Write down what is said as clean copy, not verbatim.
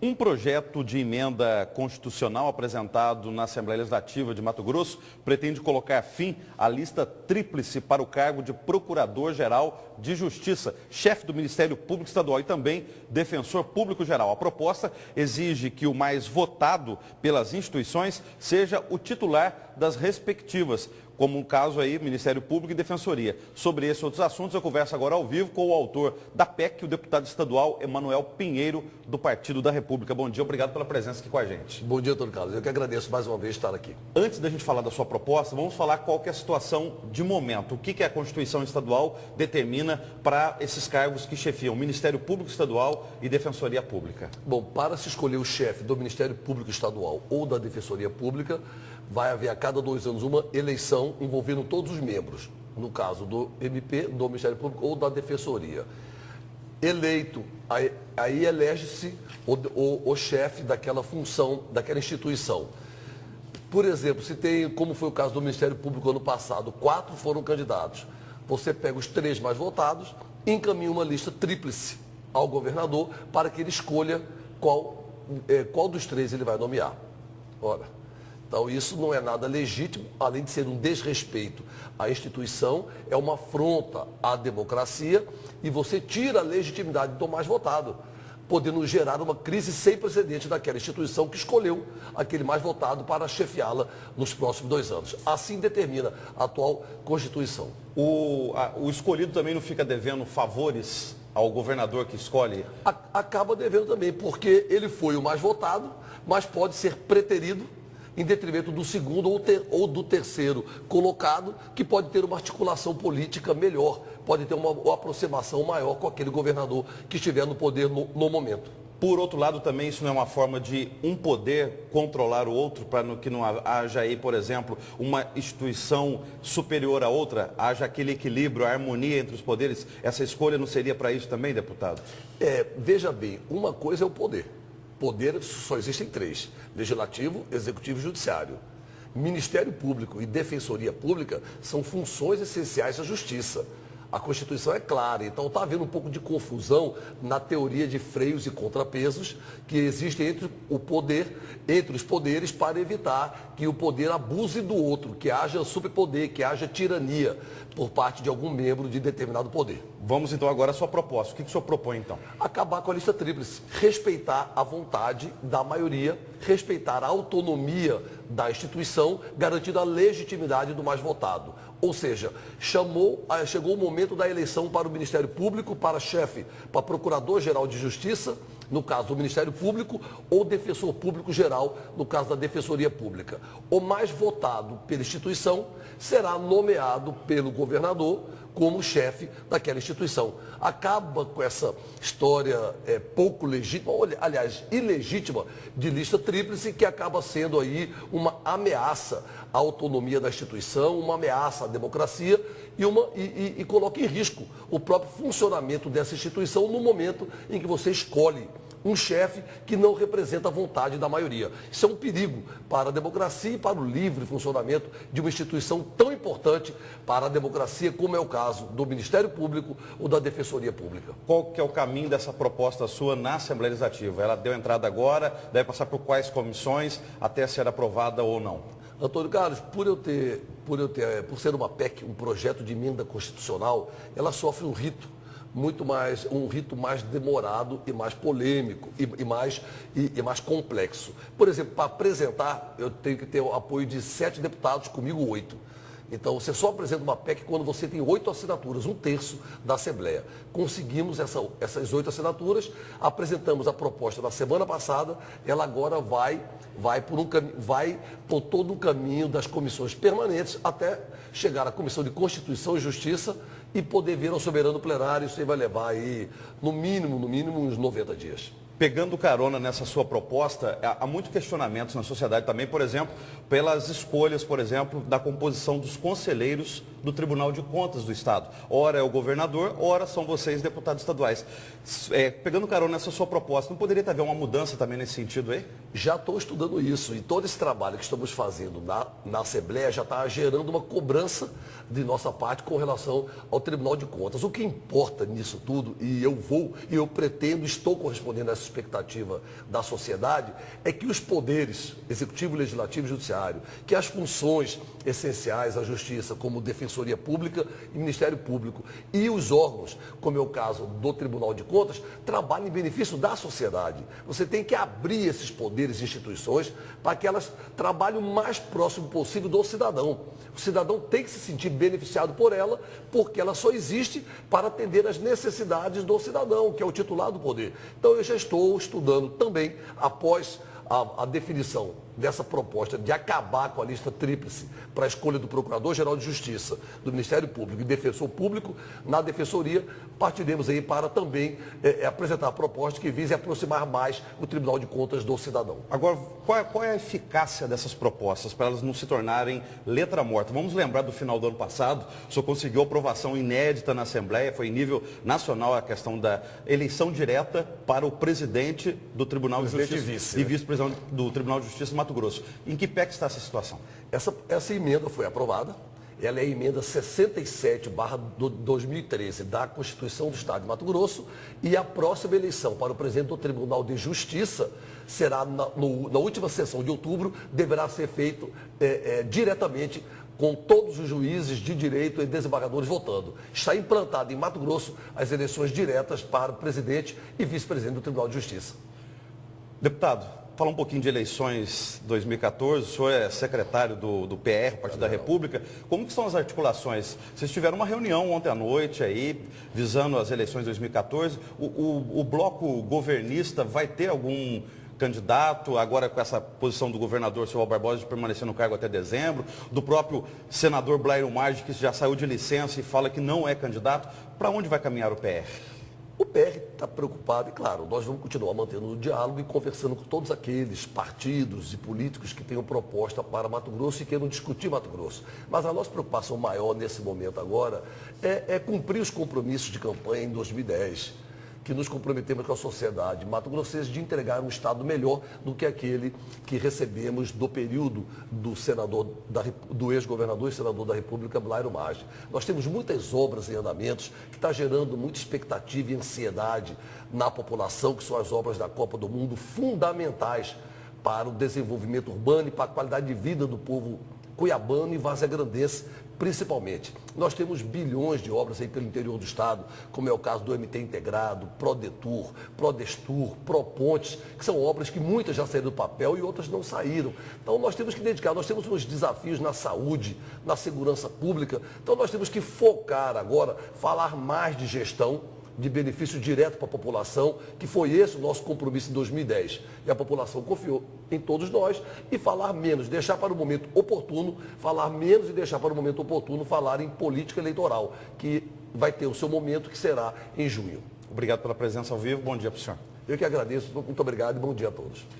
Um projeto de emenda constitucional apresentado na Assembleia Legislativa de Mato Grosso pretende colocar fim à lista tríplice para o cargo de Procurador-Geral de Justiça, chefe do Ministério Público Estadual e também Defensor Público Geral. A proposta exige que o mais votado pelas instituições seja o titular das respectivas, como um caso aí, Ministério Público e Defensoria. Sobre esses outros assuntos, eu converso agora ao vivo com o autor da PEC, o deputado estadual Emanuel Pinheiro, do Partido da República. Bom dia, obrigado pela presença aqui com a gente. Bom dia, doutor Carlos. Eu que agradeço mais uma vez estar aqui. Antes da gente falar da sua proposta, vamos falar qual que é a situação de momento. O que a Constituição Estadual determina para esses cargos que chefiam Ministério Público Estadual e Defensoria Pública? Bom, para se escolher o chefe do Ministério Público Estadual ou da Defensoria Pública, vai haver a cada 2 anos uma eleição envolvendo todos os membros, no caso do MP, do Ministério Público ou da Defensoria. Eleito, aí elege-se o chefe daquela função, daquela instituição. Por exemplo, se tem, como foi o caso do Ministério Público ano passado, 4 foram candidatos. Você pega os 3 mais votados e encaminha uma lista tríplice ao governador para que ele escolha qual dos 3 ele vai nomear. Ora, então, isso não é nada legítimo, além de ser um desrespeito à instituição, é uma afronta à democracia e você tira a legitimidade do mais votado, podendo gerar uma crise sem precedente daquela instituição que escolheu aquele mais votado para chefiá-la nos próximos 2 anos. Assim determina a atual Constituição. O escolhido também não fica devendo favores ao governador que escolhe? Acaba devendo também, porque ele foi o mais votado, mas pode ser preterido em detrimento do segundo ou do terceiro colocado, que pode ter uma articulação política melhor, pode ter uma aproximação maior com aquele governador que estiver no poder no momento. Por outro lado, também isso não é uma forma de um poder controlar o outro, para que não haja aí, por exemplo, uma instituição superior à outra, haja aquele equilíbrio, a harmonia entre os poderes? Essa escolha não seria para isso também, deputado? Veja bem, uma coisa é o poder. Poder só existem 3, legislativo, executivo e judiciário. Ministério Público e Defensoria Pública são funções essenciais à justiça. A Constituição é clara, então está havendo um pouco de confusão na teoria de freios e contrapesos que existem entre os poderes para evitar que o poder abuse do outro, que haja superpoder, que haja tirania por parte de algum membro de determinado poder. Vamos então agora à sua proposta. O que o senhor propõe então? Acabar com a lista tríplice, respeitar a vontade da maioria, respeitar a autonomia da instituição, garantindo a legitimidade do mais votado. Ou seja, chegou o momento da eleição para o Ministério Público, para chefe, para Procurador-Geral de Justiça, no caso do Ministério Público, ou Defensor Público Geral, no caso da Defensoria Pública. O mais votado pela instituição será nomeado pelo governador como chefe daquela instituição. Acaba com essa história pouco legítima, aliás, ilegítima, de lista tríplice, que acaba sendo aí uma ameaça à autonomia da instituição, uma ameaça à democracia e coloca em risco o próprio funcionamento dessa instituição no momento em que você escolhe um chefe que não representa a vontade da maioria. Isso é um perigo para a democracia e para o livre funcionamento de uma instituição tão importante para a democracia, como é o caso do Ministério Público ou da Defensoria Pública. Qual que é o caminho dessa proposta sua na Assembleia Legislativa? Ela deu entrada agora, deve passar por quais comissões até ser aprovada ou não? Antônio Carlos, por ser uma PEC, um projeto de emenda constitucional, ela sofre um rito mais demorado e mais polêmico e mais complexo. Por exemplo, para apresentar, eu tenho que ter o apoio de 7 deputados, comigo 8. Então, você só apresenta uma PEC quando você tem 8 assinaturas, 1/3 da Assembleia. Conseguimos essas 8 assinaturas, apresentamos a proposta na semana passada, ela agora vai por todo o caminho das comissões permanentes até chegar à Comissão de Constituição e Justiça e poder vir ao soberano plenário. Isso aí vai levar aí, no mínimo, uns 90 dias. Pegando carona nessa sua proposta, há muitos questionamentos na sociedade também, por exemplo, pelas escolhas, por exemplo, da composição dos conselheiros do Tribunal de Contas do Estado. Ora é o governador, ora são vocês, deputados estaduais. Pegando carona nessa sua proposta, não poderia haver uma mudança também nesse sentido aí? Já estou estudando isso e todo esse trabalho que estamos fazendo na Assembleia já está gerando uma cobrança de nossa parte com relação ao Tribunal de Contas. O que importa nisso tudo, e eu pretendo, estou correspondendo a essa expectativa da sociedade, é que os poderes, Executivo, Legislativo e Judiciário, que as funções essenciais à Justiça, como Defensoria Pública e Ministério Público, e os órgãos, como é o caso do Tribunal de Contas, trabalhem em benefício da sociedade. Você tem que abrir esses poderes e instituições para que elas trabalhem o mais próximo possível do cidadão. O cidadão tem que se sentir beneficiado por ela, porque ela só existe para atender às necessidades do cidadão, que é o titular do poder. Então eu já estou estudando também, após a definição dessa proposta de acabar com a lista tríplice para a escolha do Procurador-Geral de Justiça, do Ministério Público e Defensor Público, na Defensoria, partiremos aí para também apresentar a proposta que vise aproximar mais o Tribunal de Contas do cidadão. Agora, qual é a eficácia dessas propostas para elas não se tornarem letra morta? Vamos lembrar do final do ano passado, o senhor conseguiu aprovação inédita na Assembleia, foi em nível nacional a questão da eleição direta para o presidente do Tribunal de Justiça e vice-presidente do Tribunal de Justiça de Mato Grosso. Em que pé que está essa situação? Essa emenda foi aprovada. Ela é a emenda 67/2013 da Constituição do Estado de Mato Grosso e a próxima eleição para o presidente do Tribunal de Justiça será na última sessão de outubro, deverá ser feito diretamente com todos os juízes de direito e desembargadores votando. Está implantado em Mato Grosso as eleições diretas para o presidente e vice-presidente do Tribunal de Justiça. Deputado, falar um pouquinho de eleições 2014, o senhor é secretário do PR, Partido da República. Como que são as articulações? Vocês tiveram uma reunião ontem à noite aí, visando as eleições 2014. O bloco governista vai ter algum candidato, agora com essa posição do governador Silvio Barbosa de permanecer no cargo até dezembro, do próprio senador Blairo Maggi, que já saiu de licença e fala que não é candidato. Para onde vai caminhar o PR? O PR está preocupado e, claro, nós vamos continuar mantendo o diálogo e conversando com todos aqueles partidos e políticos que tenham proposta para Mato Grosso e queiram discutir Mato Grosso. Mas a nossa preocupação maior nesse momento agora é cumprir os compromissos de campanha em 2010, que nos comprometemos com a sociedade mato-grossense de entregar um Estado melhor do que aquele que recebemos do período do ex-governador e senador da República, Blairo Maggi. Nós temos muitas obras em andamentos que está gerando muita expectativa e ansiedade na população, que são as obras da Copa do Mundo, fundamentais para o desenvolvimento urbano e para a qualidade de vida do povo cuiabano e vazegrandense, principalmente. Nós temos bilhões de obras aí pelo interior do estado, como é o caso do MT Integrado, Prodetur, Prodestur, Propontes, que são obras que muitas já saíram do papel e outras não saíram. Então nós temos que dedicar, nós temos uns desafios na saúde, na segurança pública, então nós temos que focar agora, falar mais de gestão, de benefício direto para a população, que foi esse o nosso compromisso em 2010. E a população confiou em todos nós e falar menos, deixar para o momento oportuno, falar menos e deixar para o momento oportuno falar em política eleitoral, que vai ter o seu momento, que será em junho. Obrigado pela presença ao vivo, bom dia para o senhor. Eu que agradeço, muito obrigado e bom dia a todos.